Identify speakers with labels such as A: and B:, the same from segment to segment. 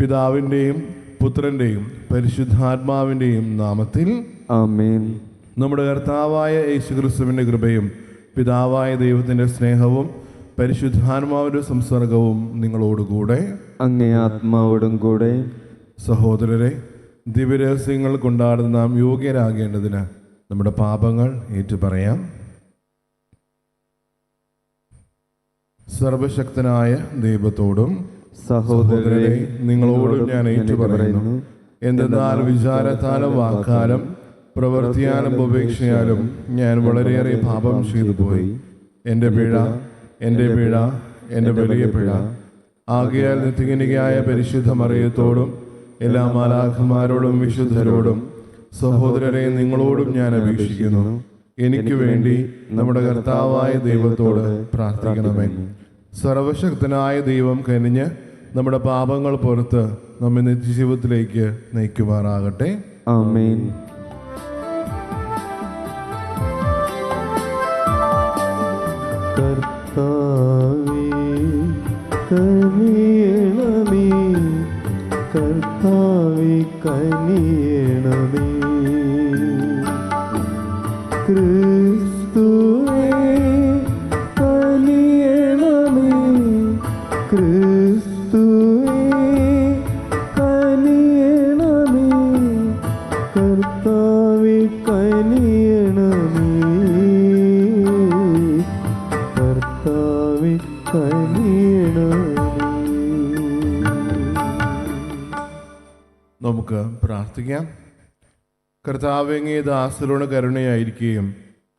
A: പിതാവിൻ്റെയും പുത്രൻ്റെയും പരിശുദ്ധാത്മാവിൻ്റെയും നാമത്തിൽ
B: ആമേൻ.
A: നമ്മുടെ കർത്താവായ യേശുക്രിസ്തുവിൻ്റെ കൃപയും പിതാവായ ദൈവത്തിൻ്റെ സ്നേഹവും പരിശുദ്ധാത്മാവിൻ്റെ സംസർഗവും നിങ്ങളോടുകൂടെ
B: അങ്ങേ ആത്മാവോടും കൂടെ.
A: സഹോദരരെ, ദിവ്യരഹസ്യങ്ങൾ കൊണ്ടാടുന്ന നാം യോഗ്യരാകേണ്ടതിന് നമ്മുടെ പാപങ്ങൾ ഏറ്റുപറയാം. സർവശക്തനായ ദൈവത്തോടും സഹോദരരെ നിങ്ങളോടും ഞാൻ ഏറ്റുപറയുന്നു, എന്തെന്നാൽ വിചാരത്താലും വാക്കാലും പ്രവൃത്തിയാലും ഉപേക്ഷയാലും ഞാൻ വളരെയേറെ പാപം ചെയ്തു പോയി. എൻ്റെ പിഴ, എൻ്റെ പിഴ, എൻ്റെ വലിയ പിഴ. ആകയാൽ നിത്യകന്യകയായ പരിശുദ്ധ മറിയത്തോടും എല്ലാ മാലാഖമാരോടും വിശുദ്ധരോടും സഹോദരരെ നിങ്ങളോടും ഞാൻ അപേക്ഷിക്കുന്നു, എനിക്ക് വേണ്ടി നമ്മുടെ കർത്താവായ ദൈവത്തോട് പ്രാർത്ഥിക്കണമേ. സർവശക്തനായ ദൈവം കനിഞ്ഞ് നമ്മുടെ പാപങ്ങൾ പുറത്ത് നമ്മെ നിത്യജീവിതത്തിലേക്ക് നയിക്കുമാറാകട്ടെ.
B: ആമേൻ. കർത്താവേ കനിയണമേ, കർത്താവേ കനിയണമേ. ക്രിസ്തുവേ കനിയണമേ, ക്രിസ്തുവേ കനിയണമേ, കർത്താവേ കനിയണമേ, കർത്താവേ കനിയണമേ.
A: നമുക്ക് പ്രാർത്ഥിക്കാം. കർത്താവേ, അങ്ങേ ദാസരോട് കരുണയായിരിക്കുകയും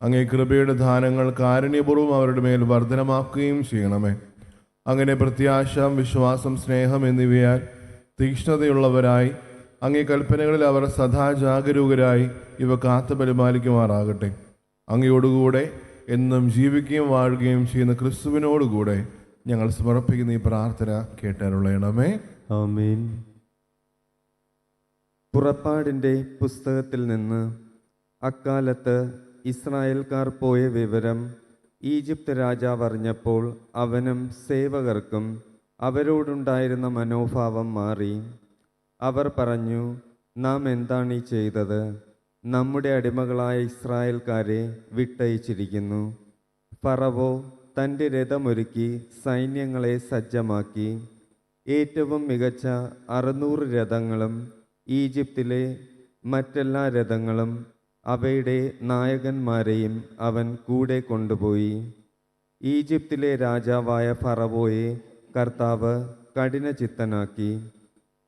A: അങ്ങേ കൃപയുടെ ദാനങ്ങൾ കാരുണ്യപൂർവ്വം അവരുടെ മേൽ വർധനമാക്കുകയും ചെയ്യണമേ. അങ്ങനെ പ്രത്യാശ, വിശ്വാസം, സ്നേഹം എന്നിവയാൽ തീക്ഷ്ണതയുള്ളവരായി അങ്ങേ കൽപ്പനകളിൽ അവർ സദാ ജാഗരൂകരായി ഇവ കാത്തു പരിപാലിക്കുമാറാകട്ടെ. അങ്ങയോടുകൂടെ എന്നും ജീവിക്കുകയും വാഴുകയും ചെയ്യുന്ന ക്രിസ്തുവിനോടുകൂടെ ഞങ്ങൾ സമർപ്പിക്കുന്ന ഈ പ്രാർത്ഥന കേട്ടരുളയണമേ.
B: ആമേൻ. പുറപ്പാടിൻ്റെ പുസ്തകത്തിൽ നിന്ന്. അക്കാലത്ത് ഇസ്രായേൽക്കാർ പോയ വിവരം ഈജിപ്ത് രാജാവ് അറിഞ്ഞപ്പോൾ അവനും സേവകർക്കും അവരോടുണ്ടായിരുന്ന മനോഭാവം മാറി. അവർ പറഞ്ഞു, നാം എന്താണ് ഈ ചെയ്തത്? നമ്മുടെ അടിമകളായ ഇസ്രായേൽക്കാരെ വിട്ടയച്ചിരിക്കുന്നു. ഫറവോ തൻ്റെ രഥമൊരുക്കി സൈന്യങ്ങളെ സജ്ജമാക്കി. ഏറ്റവും മികച്ച 600 രഥങ്ങളും ഈജിപ്തിലെ മറ്റെല്ലാ രഥങ്ങളും അവയുടെ നായകന്മാരെയും അവൻ കൂടെ കൊണ്ടുപോയി. ഈജിപ്തിലെ രാജാവായ ഫറവോയെ കർത്താവ് കഠിനചിത്തനാക്കി.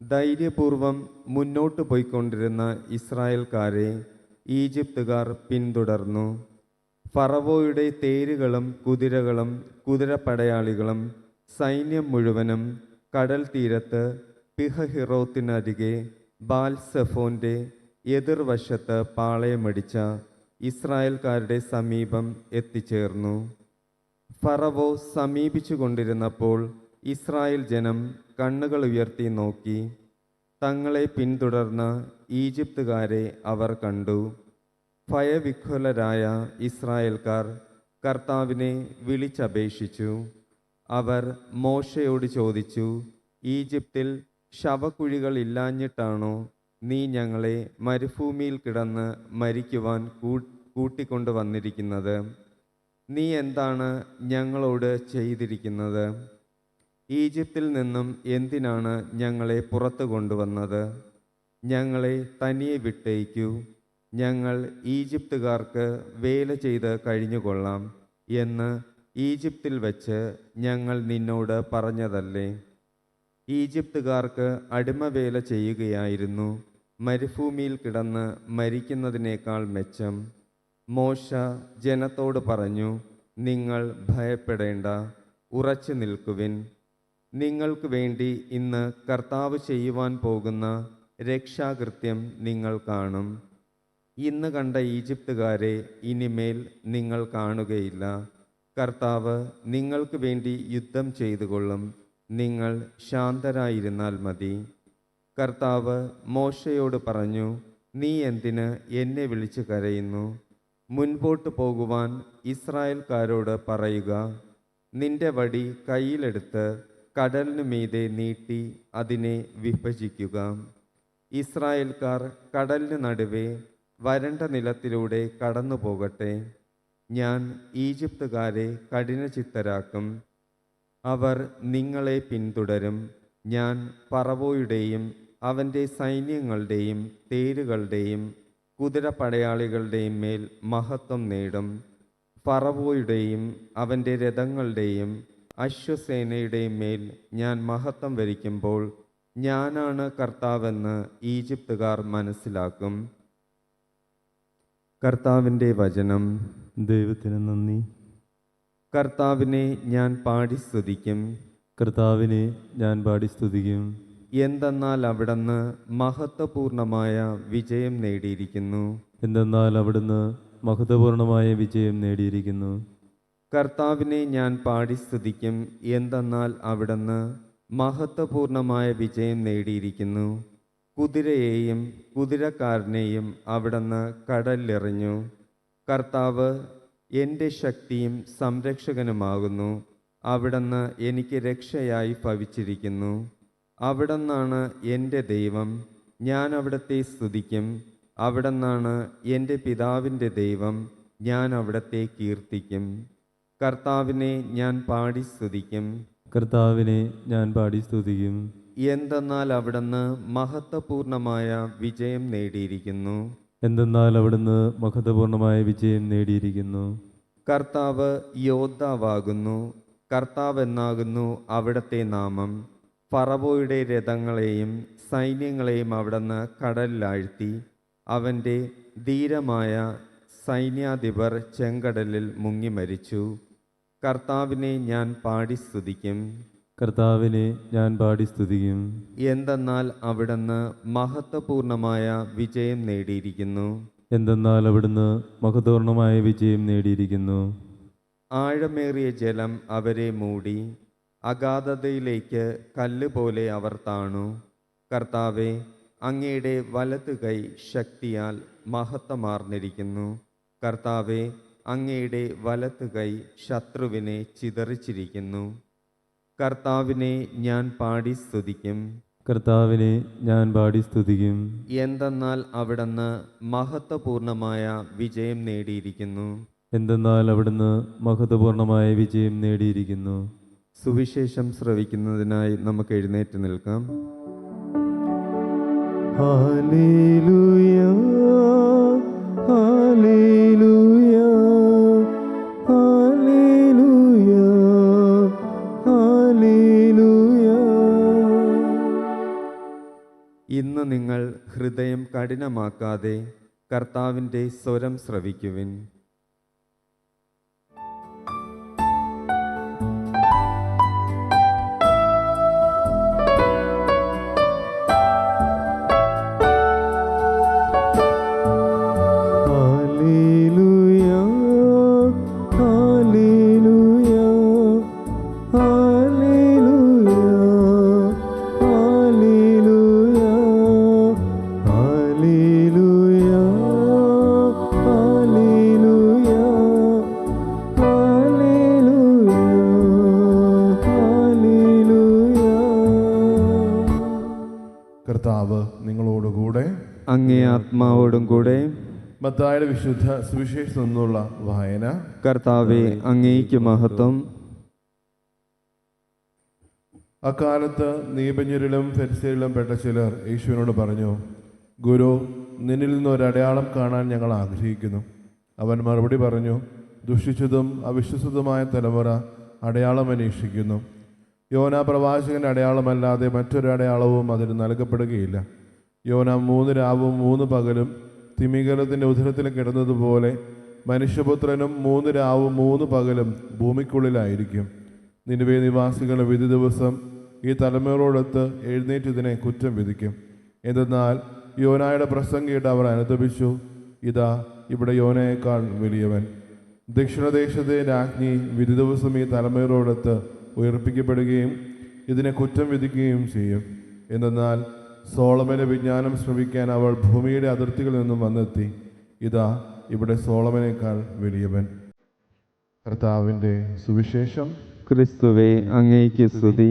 B: ധൈര്യപൂർവം മുന്നോട്ട് പോയിക്കൊണ്ടിരുന്ന ഇസ്രായേൽക്കാരെ ഈജിപ്തുകാർ പിന്തുടർന്നു. ഫറവോയുടെ തേരുകളും കുതിരകളും കുതിരപ്പടയാളികളും സൈന്യം മുഴുവനും കടൽ തീരത്ത് പിഹഹിറോത്തിനരികെ ബാൽസെഫോന്റെ എതിർവശത്ത് പാളയമടിച്ച ഇസ്രായേൽക്കാരുടെ സമീപം എത്തിച്ചേർന്നു. ഫറവോ സമീപിച്ചു കൊണ്ടിരുന്നപ്പോൾ ഇസ്രായേൽ ജനം കണ്ണുകൾ ഉയർത്തി നോക്കി. തങ്ങളെ പിന്തുടർന്ന ഈജിപ്തുകാരെ അവർ കണ്ടു. ഭയവിഹ്വലരായ ഇസ്രായേൽക്കാർ കർത്താവിനെ വിളിച്ചപേക്ഷിച്ചു. അവർ മോശയോട് ചോദിച്ചു, ഈജിപ്തിൽ ശവക്കുഴികൾ ഇല്ലാഞ്ഞിട്ടാണോ നീ ഞങ്ങളെ മരുഭൂമിയിൽ കിടന്ന് മരിക്കുവാൻ കൂട്ടിക്കൊണ്ടു വന്നിരിക്കുന്നത്? നീ എന്താണ് ഞങ്ങളോട് ചെയ്തിരിക്കുന്നത്? ഈജിപ്തിൽ നിന്നും എന്തിനാണ് ഞങ്ങളെ പുറത്തു കൊണ്ടുവന്നത്? ഞങ്ങളെ തനിയെ വിട്ടയക്കൂ, ഞങ്ങൾ ഈജിപ്തുകാർക്ക് വേല ചെയ്ത് കഴിഞ്ഞുകൊള്ളാം എന്ന് ഈജിപ്തിൽ വച്ച് ഞങ്ങൾ നിന്നോട് പറഞ്ഞതല്ലേ? ഈജിപ്തുകാർക്ക് അടിമവേല ചെയ്യുകയായിരുന്നു മരുഭൂമിയിൽ കിടന്ന് മരിക്കുന്നതിനേക്കാൾ മെച്ചം. മോശ ജനത്തോട് പറഞ്ഞു, നിങ്ങൾ ഭയപ്പെടേണ്ട, ഉറച്ചു നിൽക്കുവിൻ. നിങ്ങൾക്ക് വേണ്ടി ഇന്ന് കർത്താവ് ചെയ്യുവാൻ പോകുന്ന രക്ഷാകൃത്യം നിങ്ങൾ കാണും. ഇന്ന് കണ്ട ഈജിപ്തുകാരെ ഇനിമേൽ നിങ്ങൾ കാണുകയില്ല. കർത്താവ് നിങ്ങൾക്ക് വേണ്ടി യുദ്ധം ചെയ്തുകൊള്ളും. നിങ്ങൾ ശാന്തരായിരുന്നാൽ മതി. കർത്താവ് മോശയോട് പറഞ്ഞു, നീ എന്തിന് എന്നെ വിളിച്ച് കരയുന്നു? മുൻപോട്ട് പോകുവാൻ ഇസ്രായേൽക്കാരോട് പറയുക. നിന്റെ വടി കയ്യിലെടുത്ത് കടലിനു മീതെ നീട്ടി അതിനെ വിഭജിക്കുക. ഇസ്രായേൽക്കാർ കടലിന് നടുവെ വരണ്ട നിലത്തിലൂടെ കടന്നു പോകട്ടെ. ഞാൻ ഈജിപ്തുകാരെ കഠിനചിത്തരാക്കും. അവർ നിങ്ങളെ പിന്തുടരും. ഞാൻ ഫറവോയുടെയും അവൻ്റെ സൈന്യങ്ങളുടെയും തേരുകളുടെയും കുതിരപ്പടയാളികളുടെയും മേൽ മഹത്വം നേടും. ഫറവോയുടെയും അവൻ്റെ രഥങ്ങളുടെയും അശ്വസേനയുടെയും മേൽ ഞാൻ മഹത്വം വരിക്കുമ്പോൾ ഞാനാണ് കർത്താവെന്ന് ഈജിപ്തുകാർ മനസ്സിലാക്കും. കർത്താവിൻ്റെ വചനം.
C: ദൈവത്തിന് നന്ദി.
B: കർത്താവിനെ ഞാൻ പാടി സ്തുതിക്കും.
C: കർത്താവിനെ ഞാൻ പാടി സ്തുതിക്കും.
B: എന്തെന്നാൽ അവിടുന്ന് മഹത്വപൂർണമായ വിജയം നേടിയിരിക്കുന്നു.
C: എന്തെന്നാൽ അവിടുന്ന് മഹത്വപൂർണമായ വിജയം നേടിയിരിക്കുന്നു.
B: കർത്താവിനെ ഞാൻ പാടി സ്തുതിക്കും. എന്തെന്നാൽ അവിടുന്ന് മഹത്വപൂർണമായ വിജയം നേടിയിരിക്കുന്നു. കുതിരയെയും കുതിരക്കാരനെയും അവിടുന്ന് കടലിലെറിഞ്ഞു. കർത്താവ് എൻ്റെ ശക്തിയും സംരക്ഷകനുമാകുന്നു. അവിടുന്ന് എനിക്ക് രക്ഷയായി ഭവിച്ചിരിക്കുന്നു. അവിടുന്നാണ് എൻ്റെ ദൈവം. ഞാൻ അവിടുത്തെ സ്തുതിക്കും. അവിടുന്നാണ് എൻ്റെ പിതാവിൻ്റെ ദൈവം. ഞാൻ അവിടുത്തെ കീർത്തിക്കും. കർത്താവിനെ ഞാൻ പാടി സ്തുതിക്കും.
C: കർത്താവിനെ ഞാൻ പാടി സ്തുതിക്കും.
B: എന്തെന്നാൽ അവിടുന്ന് മഹത്വപൂർണമായ വിജയം നേടിയിരിക്കുന്നു.
C: എന്തെന്നാൽ അവിടുന്ന് മഹത്വപൂർണമായ വിജയം നേടിയിരിക്കുന്നു.
B: കർത്താവ് യോദ്ധാവാകുന്നു. കർത്താവ് എന്നാകുന്നു അവിടുത്തെ നാമം. ഫറവോയുടെ രഥങ്ങളെയും സൈന്യങ്ങളെയും അവിടുന്ന് കടലിലാഴ്ത്തി. അവൻ്റെ ധീരമായ സൈന്യാധിപർ ചെങ്കടലിൽ മുങ്ങി മരിച്ചു. കർത്താവിനെ ഞാൻ പാടി സ്തുതിക്കും.
C: കർത്താവിനെ ഞാൻ പാടി സ്തുതിക്കും.
B: എന്തെന്നാൽ അവിടുന്ന് മഹത്വപൂർണമായ വിജയം നേടിയിരിക്കുന്നു.
C: എന്തെന്നാൽ അവിടുന്ന് മഹത്വപൂർണമായ വിജയം നേടിയിരിക്കുന്നു.
B: ആഴമേറിയ ജലം അവരെ മൂടി. അഗാധതയിലേക്ക് കല്ലുപോലെ അവർ താണു. കർത്താവെ, അങ്ങയുടെ വലതു കൈ ശക്തിയാൽ മഹത്വമാർന്നിരിക്കുന്നു. കർത്താവെ, അങ്ങയുടെ വലതു കൈ ശത്രുവിനെ ചിതറിച്ചിരിക്കുന്നു. കർത്താവിനെ ഞാൻ പാടി സ്തുതിക്കും.
C: കർത്താവിനെ ഞാൻ പാടി സ്തുതിക്കും.
B: എന്തെന്നാൽ അവിടുന്ന് മഹത്വപൂർണമായ വിജയം നേടിയിരിക്കുന്നു.
C: എന്തെന്നാൽ അവിടുന്ന് മഹത്വപൂർണമായ വിജയം നേടിയിരിക്കുന്നു.
B: സുവിശേഷം ശ്രവിക്കുന്നതിനായി നമുക്ക് എഴുന്നേറ്റ് നിൽക്കാം.
C: Hallelujah, hallelujah, hallelujah, hallelujah.
B: ഇന്ന് നിങ്ങൾ ഹൃദയം കഠിനമാക്കാതെ കർത്താവിൻ്റെ സ്വരം ശ്രവിക്കുവിൻ.
A: കർത്താവ് നിങ്ങളോടുകൂടെ.
B: അങ്ങേ ആത്മാവോടും കൂടെ.
A: മത്തായിയുടെ വിശുദ്ധ സുവിശേഷത്തിൽ നിന്നുള്ള വായന.
B: കർത്താവെ, അങ്ങേയ്ക്ക് മഹത്വം.
A: അക്കാലത്ത് നീപഞ്ഞരിലും ഫരിസേരിലും പെട്ട ചിലർ യേശുവിനോട് പറഞ്ഞു, ഗുരു, നിന്നിൽ നിന്ന് ഒരു അടയാളം കാണാൻ ഞങ്ങൾ ആഗ്രഹിക്കുന്നു. അവൻ മറുപടി പറഞ്ഞു, ദുഷിച്ചതും അവിശ്വസതുമായ തലമുറ അടയാളം അന്വേഷിക്കുന്നു. യോന പ്രവാചകൻ്റെ അടയാളമല്ലാതെ മറ്റൊരു അടയാളവും അതിന് നൽകപ്പെടുകയില്ല. യോന 3 രാവും 3 പകലും തിമിംഗലത്തിൻ്റെ ഉദരത്തിൽ കിടന്നതുപോലെ മനുഷ്യപുത്രനും 3 രാവും 3 പകലും ഭൂമിക്കുള്ളിലായിരിക്കും. നിനിവേ നിവാസികളുടെ വിധി ദിവസം ഈ തലമുറയോടൊത്ത് എഴുന്നേറ്റതിനെ കുറ്റം വിധിക്കും. എന്തെന്നാൽ യോനായുടെ പ്രസംഗം കേട്ട് അവർ അനുതപിച്ചു. ഇതാ, ഇവിടെ യോനയേക്കാൾ വലിയവൻ. ദക്ഷിണദേശത്തെ രാജ്ഞി വിധി ദിവസം ഈ തലമുറയോടൊത്ത് ഉയർപ്പിക്കപ്പെടുകയും ഇതിനെ കുറ്റം വിധിക്കുകയും ചെയ്യും. എന്തെന്നാൽ സോളമൻ്റെ വിജ്ഞാനം ശ്രവിക്കാൻ അവൾ ഭൂമിയുടെ അതിർത്തികളിൽ നിന്നും വന്നെത്തി. ഇതാ, ഇവിടെ സോളമനേക്കാൾ വലിയവൻ. കർത്താവിൻ്റെ സുവിശേഷം.
B: ക്രിസ്തുവേ, അങ്ങേയ്ക്ക് സ്തുതി.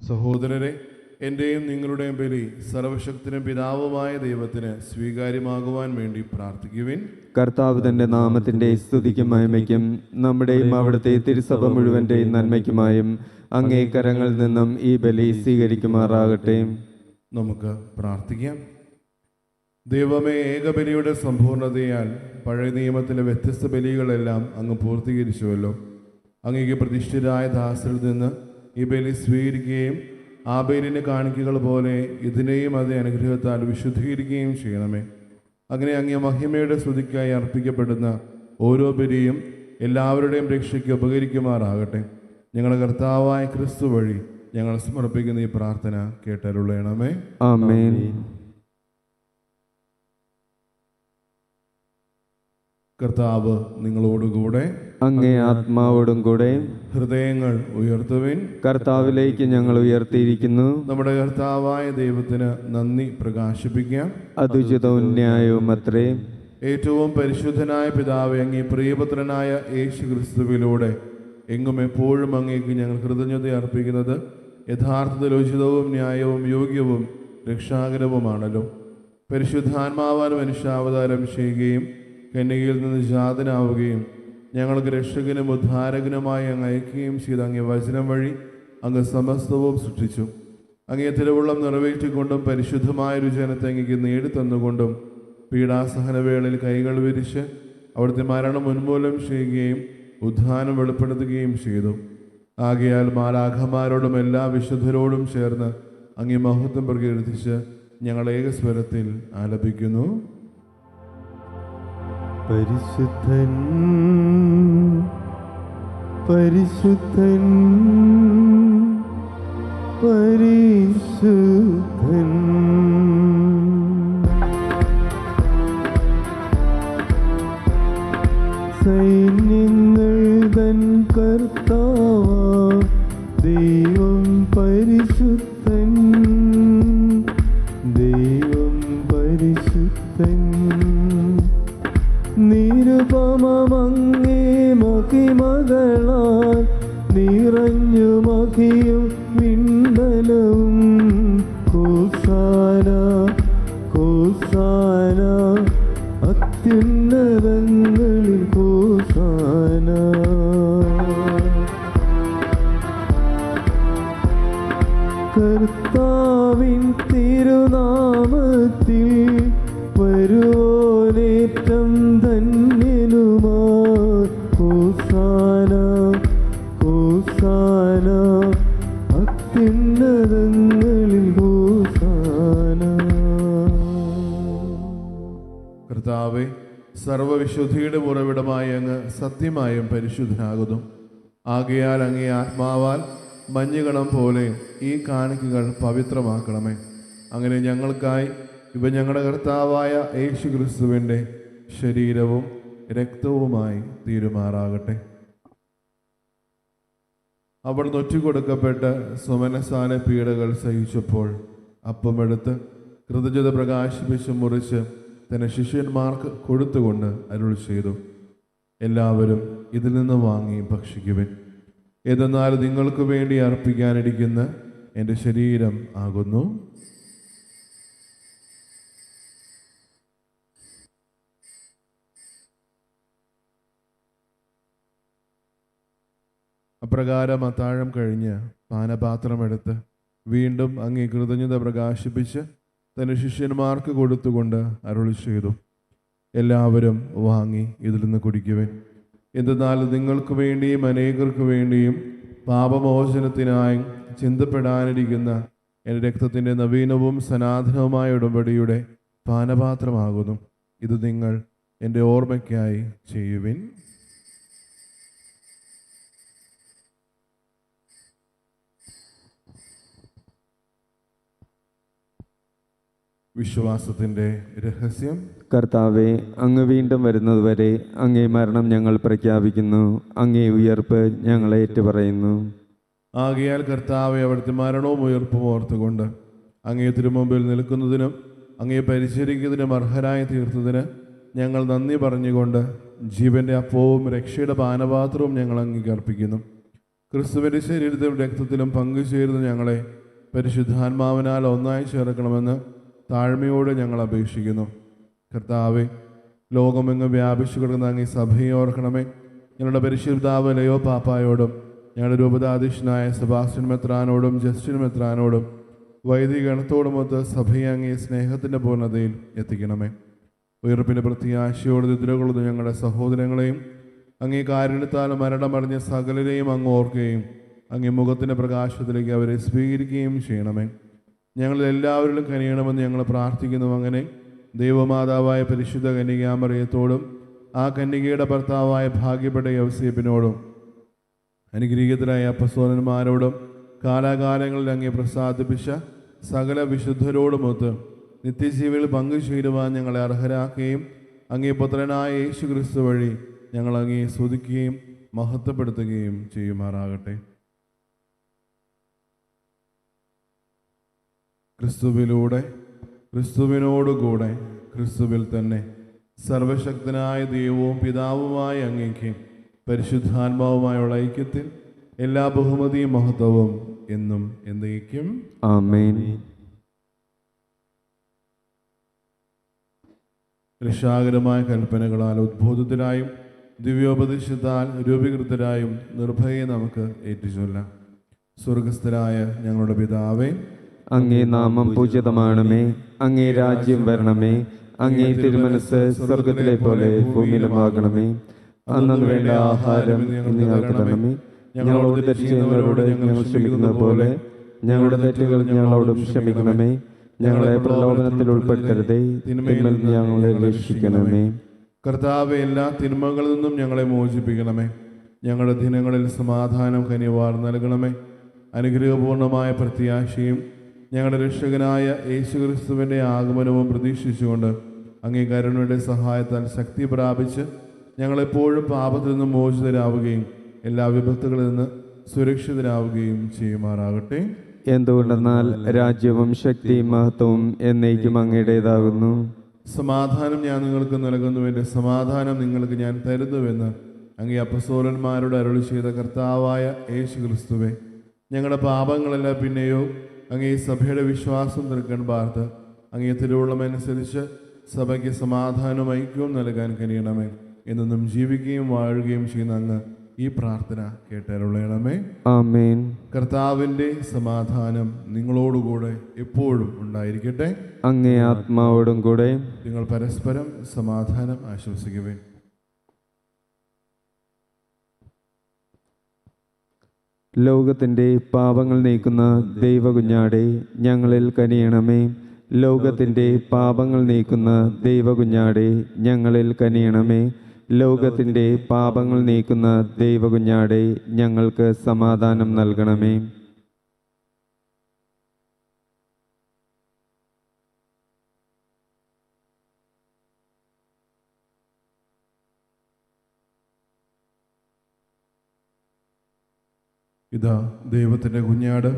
A: സഹോദരരെ, എൻ്റെയും നിങ്ങളുടെയും ബലി സർവശക്തനും പിതാവുമായ ദൈവത്തിന് സ്വീകാര്യമാകുവാൻ വേണ്ടി പ്രാർത്ഥിക്കുവിൻ.
B: കർത്താവ് തന്റെ നാമത്തിന്റെ സ്തുതിക്കും മഹിമയ്ക്കും നമ്മുടെയും അവിടുത്തെ തിരുസഭ മുഴുവന്റെയും നന്മയ്ക്കുമായും അങ്ങേ കരങ്ങളിൽ നിന്നും ഈ ബലി സ്വീകരിക്കുമാറാകട്ടെ.
A: നമുക്ക് പ്രാർത്ഥിക്കാം. ദൈവമേ, ഏകബലിയുടെ സമ്പൂർണ്ണതയാൽ പഴയ നിയമത്തിലെ വ്യത്യസ്ത ബലികളെല്ലാം അങ്ങ് പൂർത്തീകരിച്ചുവല്ലോ. അങ്ങേക്ക് പ്രതിഷ്ഠിതരായ ദാസരിൽ നിന്ന് ഈ ബലി സ്വീകരിക്കുകയും ആബേലിൻ്റെ കാണിക്കകൾ പോലെ ഇതിനെയും അതേ അനുഗ്രഹത്താൽ വിശുദ്ധീകരിക്കുകയും ചെയ്യണമേ. അങ്ങനെ അങ്ങേ മഹിമയുടെ സ്തുതിക്കായി അർപ്പിക്കപ്പെടുന്ന ഓരോ ബലിയും എല്ലാവരുടെയും രക്ഷയ്ക്ക് ഉപകരിക്കുമാറാകട്ടെ. ഞങ്ങളുടെ കർത്താവായ ക്രിസ്തു വഴി ഞങ്ങൾ സമർപ്പിക്കുന്ന ഈ പ്രാർത്ഥന കേട്ടരുളയണമേ.
B: ആമേൻ.
A: കർത്താവ് നിങ്ങളോടുകൂടെ,
B: അങ്ങേ ആത്മാവോടും കൂടെ.
A: ഹൃദയങ്ങൾ ഉയർത്തുവിൻ.
B: കർത്താവിലേക്ക് ഞങ്ങൾ ഉയർത്തിയിരിക്കുന്നു.
A: നമ്മുടെ കർത്താവായ ദൈവത്തിന് നന്ദി പ്രകാശിപ്പിക്കാം.
B: അതുചിതവും ന്യായവും അത്രേ.
A: ഏറ്റവും പരിശുദ്ധനായ പിതാവേ, അങ്ങേ പ്രിയപുത്രനായ യേശു ക്രിസ്തുവിലൂടെ എങ്ങും എപ്പോഴും അങ്ങേക്ക് ഞങ്ങൾ കൃതജ്ഞത അർപ്പിക്കുന്നത് യഥാർത്ഥത്തിൽ ഉചിതവും ന്യായവും യോഗ്യവും രക്ഷാകരവുമാണല്ലോ. പരിശുദ്ധാത്മാവാൻ മനുഷ്യാവതാരം ചെയ്യുകയും കന്യകയിൽ നിന്ന് ജാതനാവുകയും ഞങ്ങൾക്ക് രക്ഷകനും ഉദ്ധാരകനുമായി അങ്ങ് അയക്കുകയും ചെയ്ത അങ്ങേ വചനം വഴി അങ്ങ് സമസ്തവും സൃഷ്ടിച്ചു. അങ്ങേ തിരുവുള്ളം നിറവേറ്റിക്കൊണ്ടും പരിശുദ്ധമായൊരു ജനത്തെ അങ്ങേക്ക് നേടിത്തന്നുകൊണ്ടും പീഡാസഹനവേളയിൽ കൈകൾ വിരിച്ച് അവിടുത്തെ മരണം ഉന്മൂലനം ചെയ്യുകയും ഉദ്ധാനം വെളിപ്പെടുത്തുകയും ചെയ്തു. ആകയാൽ മാലാഖമാരോടും എല്ലാ വിശുദ്ധരോടും ചേർന്ന് അങ്ങേ മഹത്വം പ്രകീർത്തിച്ച് ഞങ്ങൾ ഏകസ്വരത്തിൽ ആലപിക്കുന്നു.
C: പരിശുദ്ധൻ പരിശുദ്ധൻ പരിശുദ്ധൻ. സൈന്യങ്ങൾ തൻ കർത്താവാം ദൈവം പരിശുദ്ധൻ, ദൈവം പരിശുദ്ധൻ. നിരുപമങ്ങേ മഹിമകളാൽ നിറഞ്ഞു മഹിയും വിണ്ടലവും. ഹോസാന ഹോസാന അത്യുന്നതങ്ങളിൽ ഹോസാന. കർത്താവിൻ തിരുനാമത്തിൽ വരുവോനേറ്റം ധന്യനുമാ. ഹോസാന ഹോസാന അത്യുന്നതങ്ങളിൽ ഹോസാന.
A: കർത്താവേ, സർവവിശുദ്ധിയുടെ ഉറവിടമായി അങ്ങ് സത്യമായും പരിശുദ്ധനാകുന്നു. ആകയാൽ അങ്ങേ ആത്മാവാൽ മഞ്ഞുകണം പോലെ ഈ കാണിക്കകൾ പവിത്രമാക്കണമേ. അങ്ങനെ ഞങ്ങൾക്കായി ഇവ ഞങ്ങളുടെ കർത്താവായ യേശു ക്രിസ്തുവിൻ്റെ ശരീരവും രക്തവുമായി തീരുമാറാകട്ടെ. അവർ നൊറ്റിക്കൊടുക്കപ്പെട്ട് സുമനസാന പീഡകൾ സഹിച്ചപ്പോൾ അപ്പമെടുത്ത് കൃതജ്ഞത പ്രകാശിപ്പിച്ച് മുറിച്ച് തന്റെ ശിഷ്യന്മാർക്ക് കൊടുത്തുകൊണ്ട് അരുളി ചെയ്തു, എല്ലാവരും ഇതിൽ നിന്ന് വാങ്ങി ഭക്ഷിക്കുവിൻ. എന്നാൽ നിങ്ങൾക്ക് വേണ്ടി അർപ്പിക്കാനിരിക്കുന്ന എൻ്റെ ശരീരം ആകുന്നു. അപ്രകാരം അത്താഴം കഴിഞ്ഞ് പാനപാത്രമെടുത്ത് വീണ്ടും അങ്ങേ കൃതജ്ഞത പ്രകാശിപ്പിച്ച് തൻ്റെ ശിഷ്യന്മാർക്ക് കൊടുത്തുകൊണ്ട് അരുളി ചെയ്തു, എല്ലാവരും വാങ്ങി ഇതിൽ നിന്ന് കുടിക്കുവിൻ. എന്തെന്നാൽ നിങ്ങൾക്ക് വേണ്ടിയും അനേകർക്ക് വേണ്ടിയും പാപമോചനത്തിനായി ചിന്തപ്പെടാനിരിക്കുന്ന എൻ്റെ രക്തത്തിൻ്റെ നവീനവും സനാതനവുമായ ഉടമ്പടിയുടെ പാനപാത്രമാകുന്നു. ഇത് നിങ്ങൾ എൻ്റെ ഓർമ്മയ്ക്കായി ചെയ്യുവിൻ. വിശ്വാസത്തിൻ്റെ രഹസ്യം.
B: കർത്താവെ, അങ്ങ് വീണ്ടും വരുന്നതുവരെ അങ്ങേ മരണം ഞങ്ങൾ പ്രഖ്യാപിക്കുന്നു, അങ്ങേ ഉയർപ്പ് ഞങ്ങൾ ഏറ്റുപറയുന്നു.
A: ആകയാൽ കർത്താവെ, അവിടുത്തെ മരണവും ഉയർപ്പും ഓർത്തുകൊണ്ട് അങ്ങേ തിരുമുമ്പിൽ നിൽക്കുന്നതിനും അങ്ങേ പരിചരിക്കുന്നതിനും അർഹരായി തീർത്തതിന് ഞങ്ങൾ നന്ദി പറഞ്ഞുകൊണ്ട് ജീവന്റെ അപ്പവും രക്ഷയുടെ പാനപാത്രവും ഞങ്ങൾ അങ്ങേക്ക് അർപ്പിക്കുന്നു. ക്രിസ്തുവിൻ്റെ ശരീരത്തിലും രക്തത്തിലും പങ്കുചേരുന്ന ഞങ്ങളെ പരിശുദ്ധാത്മാവിനാൽ ഒന്നായി ചേർക്കണമെന്ന് താഴ്മയോട് ഞങ്ങൾ അപേക്ഷിക്കുന്നു. കർത്താവെ, ലോകമെങ്ങും വ്യാപിച്ചു കിടക്കുന്ന അങ്ങ് ഈ സഭയെ ഓർക്കണമേ. ഞങ്ങളുടെ പരിശുദ്ധാവ് ലയോ പാപ്പായോടും ഞങ്ങളുടെ രൂപതാധീശനായ സെബാസ്റ്റ്യൻ മെത്രാനോടും ജസ്റ്റിൻ മെത്രാനോടും വൈദികഗണത്തോടുമൊത്ത് സഭയെ അങ്ങേ സ്നേഹത്തിൻ്റെ പൂർണ്ണതയിൽ എത്തിക്കണമേ. ഉയർപ്പിൻ്റെ പ്രത്യാശയോട് നിദ്രകൊള്ളുന്ന ഞങ്ങളുടെ സഹോദരങ്ങളെയും അങ്ങേ കാരുണ്യത്താൽ മരണമറിഞ്ഞ സകലരെയും അങ്ങ് ഓർക്കുകയും അങ്ങേ മുഖത്തിൻ്റെ പ്രകാശത്തിലേക്ക് അവരെ സ്വീകരിക്കുകയും ചെയ്യണമേ. ഞങ്ങളിൽ എല്ലാവരിലും കനിയണമെന്ന് ഞങ്ങൾ പ്രാർത്ഥിക്കുന്നു. അങ്ങനെ ദൈവമാതാവായ പരിശുദ്ധ കന്യകാമറിയത്തോടും ആ കന്യകയുടെ ഭർത്താവായ ഭാഗ്യപ്പെട്ട യൗസേപ്പിനോടും അനുഗ്രഹീതരായ അപ്പസ്തോലന്മാരോടും കാലാകാലങ്ങളിൽ അങ്ങേ പ്രസാദിപ്പിച്ച സകല വിശുദ്ധരോടുമൊത്ത് നിത്യജീവിയിൽ പങ്കുചേരുവാൻ ഞങ്ങളെ അർഹരാക്കുകയും അങ്ങേ പുത്രനായ യേശു ക്രിസ്തു വഴി ഞങ്ങൾ അങ്ങേ സ്തുതിക്കുകയും മഹത്വപ്പെടുത്തുകയും ചെയ്യുമാറാകട്ടെ. ക്രിസ്തുവിലൂടെ, ക്രിസ്തുവിനോടുകൂടെ, ക്രിസ്തുവിൽ തന്നെ സർവശക്തനായ ദൈവവും പിതാവുമായ അങ്ങേക്ക് പരിശുദ്ധാത്മാവുമായുള്ള ഐക്യത്തിൽ എല്ലാ ബഹുമതിയും മഹത്വവും എന്നും എന്നേക്കും
B: ആമേൻ.
A: രക്ഷാകരമായ കൽപ്പനകളാൽ ഉദ്ബോധത്തിലായും ദിവ്യോപദേശത്താൽ രൂപീകൃതരായും നിർഭയെ നമുക്ക് ഏറ്റുചൊല്ലാം. സ്വർഗസ്ഥരായ ഞങ്ങളുടെ പിതാവേ,
B: അങ്ങേ നാമം പൂജിതമാണമേ. അങ്ങേ രാജ്യം വരണമേ. അങ്ങേ തിരുമനസ് സ്വർഗത്തിലെ പോലെ ഭൂമിയിലുമാകണമേ. അന്നു വേണ്ട ആഹാരം ഇന്ന് ഞങ്ങൾക്ക് തരണമേ. ഞങ്ങളോട് തെറ്റ് ചെയ്യുന്നവരോട് ഞങ്ങൾ ക്ഷമിക്കുന്നത് പോലെ ഞങ്ങളുടെ തെറ്റുകൾ ഞങ്ങളോടും ക്ഷമിക്കണമേ. ഞങ്ങളെ പ്രലോഭനത്തിൽ ഉൾപ്പെടുത്തരുതേ, തിന്മയിൽ നിന്ന് ഞങ്ങളെ രക്ഷിക്കണമേ.
A: കർത്താവെ, എല്ലാ തിന്മകളിൽ നിന്നും ഞങ്ങളെ മോചിപ്പിക്കണമേ. ഞങ്ങളുടെ ദിനങ്ങളിൽ സമാധാനം കനിവാർ നൽകണമേ. അനുഗ്രഹപൂർണമായ പ്രത്യാശയും ഞങ്ങളുടെ രക്ഷകനായ യേശുക്രിസ്തുവിൻ്റെ ആഗമനവും പ്രതീക്ഷിച്ചുകൊണ്ട് അങ്ങേ കരുണയുടെ സഹായത്താൽ ശക്തി പ്രാപിച്ച് ഞങ്ങളെപ്പോഴും പാപത്തിൽ നിന്ന് മോചിതരാവുകയും എല്ലാ വിപത്തുകളിൽ നിന്ന് സുരക്ഷിതരാവുകയും ചെയ്യുമാറാകട്ടെ.
B: എന്തുകൊണ്ടെന്നാൽ രാജ്യവും ശക്തിയും മഹത്വവും എന്നേക്കും അങ്ങയുടേതാകുന്നു.
A: സമാധാനം ഞാൻ നിങ്ങൾക്ക് നൽകുന്നു, എൻ്റെ സമാധാനം നിങ്ങൾക്ക് ഞാൻ തരുന്നുവെന്ന് അങ്ങേ അപ്പസ്തോലന്മാരോട് അരുളി ചെയ്ത കർത്താവായ യേശു ക്രിസ്തുവേ, ഞങ്ങളുടെ പാപങ്ങളെല്ലാം പിന്നെയോ അങ്ങേ സഭയുടെ വിശ്വാസം തീർക്കാൻ പാർത്ത് അങ്ങേ തിരുവുള്ളമനുസരിച്ച് സഭയ്ക്ക് സമാധാനവും ഐക്യവും നൽകാൻ കഴിയണമേ. എന്നും ജീവിക്കുകയും വാഴുകയും ചെയ്യുന്ന അങ്ങ് ഈ പ്രാർത്ഥന കേട്ടരുളയണമേ.
B: ആമേൻ.
A: കർത്താവിൻ്റെ സമാധാനം നിങ്ങളോടുകൂടെ എപ്പോഴും ഉണ്ടായിരിക്കട്ടെ.
B: അങ്ങേ ആത്മാവോടും കൂടെ.
A: നിങ്ങൾ പരസ്പരം സമാധാനം ആശംസിക്കുവേൻ.
B: ലോകത്തിൻ്റെ പാപങ്ങൾ നീക്കുന്ന ദൈവകുഞ്ഞാടെ ഞങ്ങളിൽ കനിയണമേ. ലോകത്തിൻ്റെ പാപങ്ങൾ നീക്കുന്ന ദൈവകുഞ്ഞാടെ ഞങ്ങളിൽ കനിയണമേ. ലോകത്തിൻ്റെ പാപങ്ങൾ നീക്കുന്ന ദൈവകുഞ്ഞാടെ ഞങ്ങൾക്ക് സമാധാനം നൽകണമേ.
A: ഇതാ ദൈവത്തിൻ്റെ കുഞ്ഞാട്,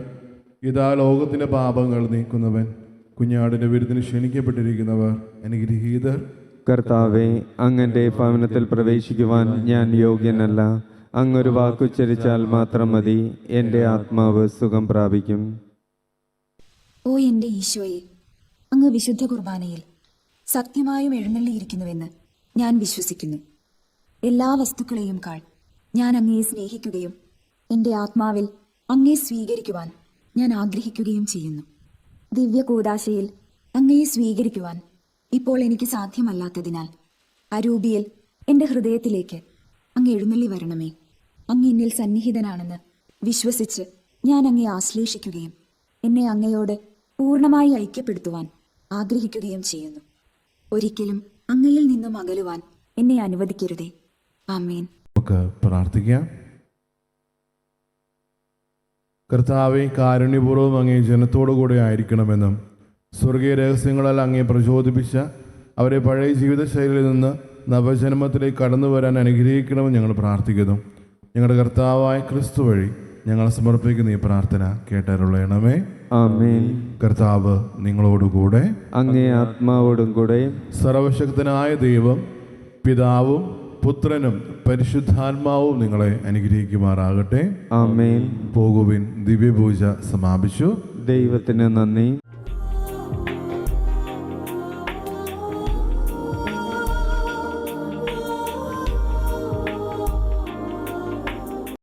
A: ഇതാ ലോകത്തിൻ്റെ പാപങ്ങൾ നീക്കുന്നവൻ. കുഞ്ഞാടിൻ്റെ വിരുന്നിന് ക്ഷണിക്കപ്പെട്ടിരിക്കുന്നവർ അനുഗ്രഹീതർ.
B: കർത്താവെ, അങ്ങൻ്റെ ഭവനത്തിൽ പ്രവേശിക്കുവാൻ ഞാൻ യോഗ്യനല്ല. അങ്ങൊരു വാക്കുച്ചരിച്ചാൽ മാത്രം മതി, എൻ്റെ ആത്മാവ് സുഖം പ്രാപിക്കും.
D: ഓ എൻ്റെ ഈശോയെ, അങ്ങ് വിശുദ്ധ കുർബാനയിൽ സത്യമായും എഴുന്നള്ളിയിരിക്കുന്നുവെന്ന് ഞാൻ വിശ്വസിക്കുന്നു. എല്ലാ വസ്തുക്കളെയും കാൾ ഞാൻ അങ്ങയെ സ്നേഹിക്കുകയും എൻ്റെ ആത്മാവിൽ അങ്ങയെ സ്വീകരിക്കുവാൻ ഞാൻ ആഗ്രഹിക്കുകയും ചെയ്യുന്നു. ദിവ്യ കൂദാശയിൽ അങ്ങയെ സ്വീകരിക്കുവാൻ ഇപ്പോൾ എനിക്ക് സാധ്യമല്ലാത്തതിനാൽ അരൂപിയിൽ എൻ്റെ ഹൃദയത്തിലേക്ക് അങ്ങ് എഴുന്നള്ളി വരണമേ. അങ്ങ് എന്നിൽ സന്നിഹിതനാണെന്ന് വിശ്വസിച്ച് ഞാൻ അങ്ങയെ ആശ്ലേഷിക്കുകയും എന്നെ അങ്ങയോട് പൂർണ്ണമായി ഐക്യപ്പെടുത്തുവാൻ ആഗ്രഹിക്കുകയും ചെയ്യുന്നു. ഒരിക്കലും അങ്ങയിൽ നിന്നും അകലുവാൻ എന്നെ അനുവദിക്കരുതേ. ആമേൻ.
A: നമുക്ക് പ്രാർത്ഥിക്കാം. കർത്താവെ, കാരുണ്യപൂർവ്വം അങ്ങേ ജനത്തോടു കൂടെ ആയിരിക്കണമെന്നും സ്വർഗീയ രഹസ്യങ്ങളാൽ അങ്ങേ പ്രചോദിപ്പിച്ച അവരെ പഴയ ജീവിതശൈലിയിൽ നിന്ന് നവജന്മത്തിലേക്ക് കടന്നു വരാൻ അനുഗ്രഹിക്കണമെന്ന് ഞങ്ങൾ പ്രാർത്ഥിക്കുന്നു. ഞങ്ങളുടെ കർത്താവായ ക്രിസ്തു വഴി ഞങ്ങൾ സമർപ്പിക്കുന്ന ഈ പ്രാർത്ഥന കേട്ടരുളയണമേ.
B: ആമേൻ.
A: കർത്താവ് നിങ്ങളോടുകൂടെ.
B: അങ്ങേ ആത്മാവോടും കൂടെ.
A: സർവശക്തനായ ദൈവം, പിതാവും പുത്രനും പരിശുദ്ധാത്മാവും നിങ്ങളെ അനുഗ്രഹിക്കുമാറാകട്ടെ.
B: ആമേൻ.
A: പോകുവിൻ. ദിവ്യപൂജ സമാപിച്ചു.
B: ദൈവത്തിന് നന്ദി.